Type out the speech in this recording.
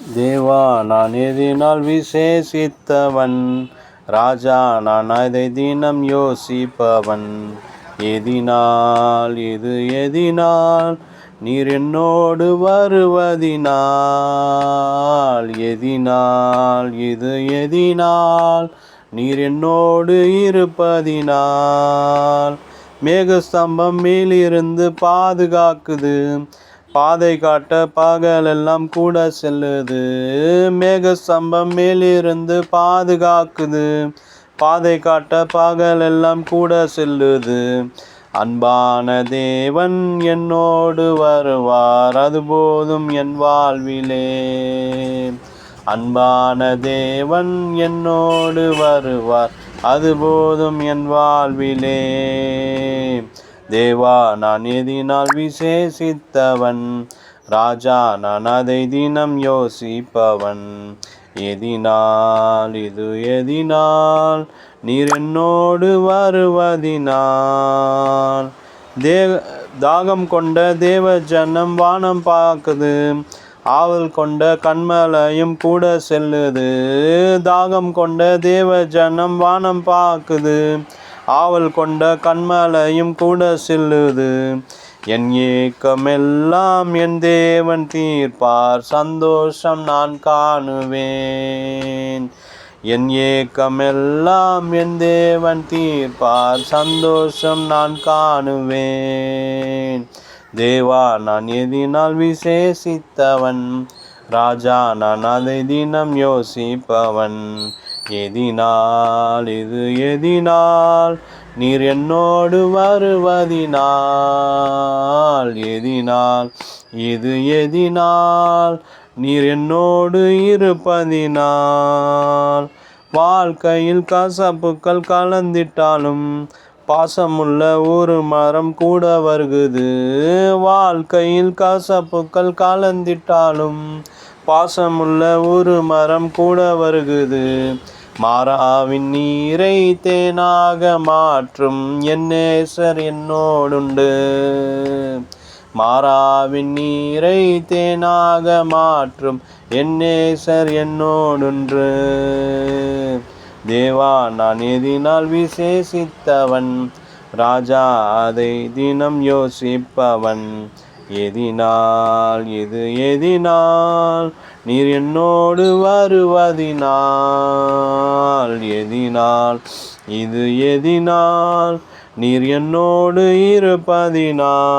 தேவா நான் எதினால் விசேஷித்தவன், ராஜா நான் அதை தினம் யோசிப்பவன். எதினால் இது எதினால் நீர் என்னோடு வருவதினால், எதினால் இது எதினால் நீர் என்னோடு இருப்பதினால். மேகஸ்தம்பம் மேலிருந்து பாதுகாக்குது, பாதை காட்ட பகலெல்லாம் கூட செல்லுது. மேகஸ்தம்பம் மேலிருந்து பாதுகாக்குது, பாதை காட்ட பகலெல்லாம் கூட செல்லுது. அன்பான தேவன் என்னோடு வருவார், அது போதும் என் வாழ்விலே. அன்பான தேவன் என்னோடு வருவார், அது போதும் என் வாழ்விலே. தேவா நான் எதினால் விசேஷித்தவன், ராஜா நான் அதை தினம் யோசிப்பவன். எதினால் இது எதினால் நீர் என்னோடு வருவதினால். தாகம் கொண்ட தேவ ஜனம் வானம் பார்க்குது, ஆவல் கொண்ட கண்மலையும் கூட செல்லுது. தாகம் கொண்ட தேவ ஜனம் வானம் பார்க்குது, ஆவல் கொண்ட கண்மலையும் கூட செல்லுது. என் ஏக்கமெல்லாம் என் தேவன் தீர்ப்பார், சந்தோஷம் நான் காணுவேன். என் ஏக்கமெல்லாம் என் தேவன் தீர்ப்பார், சந்தோஷம் நான் காணுவேன். தேவா நான் எதினால் விசேஷித்தவன், ராஜா நான் அதை தினம் யோசிப்பவன். எதினால் இது எதினால் நீர் என்னோடு வருவதினால், எதினால் இது எதினால் நீர் என்னோடு இருப்பதினால். வாழ்க்கையில் கசப்புக்கள் கலந்திட்டாலும் பாசமுள்ள ஒரு மரம் கூட வருகுது. வாழ்க்கையில் கசப்புக்கள் கலந்திட்டாலும் பாசமுள்ள ஒரு மரம் கூட வருகுது. மாறாவின் நீரை தேனாக மாற்றும் என் நேசர் என்னோடுண்டு. மாறாவின் நீரை தேனாக மாற்றும் என் நேசர் என்னோடுன்று. தேவா நான் எதினால் விசேஷித்தவன், ராஜா அதை தினம் யோசிப்பவன். எதினால் இது எதினால் நீர் என்னோடு வருவதினால், எதினால் இது எதினால் நீர் என்னோடு இருப்பதினால்.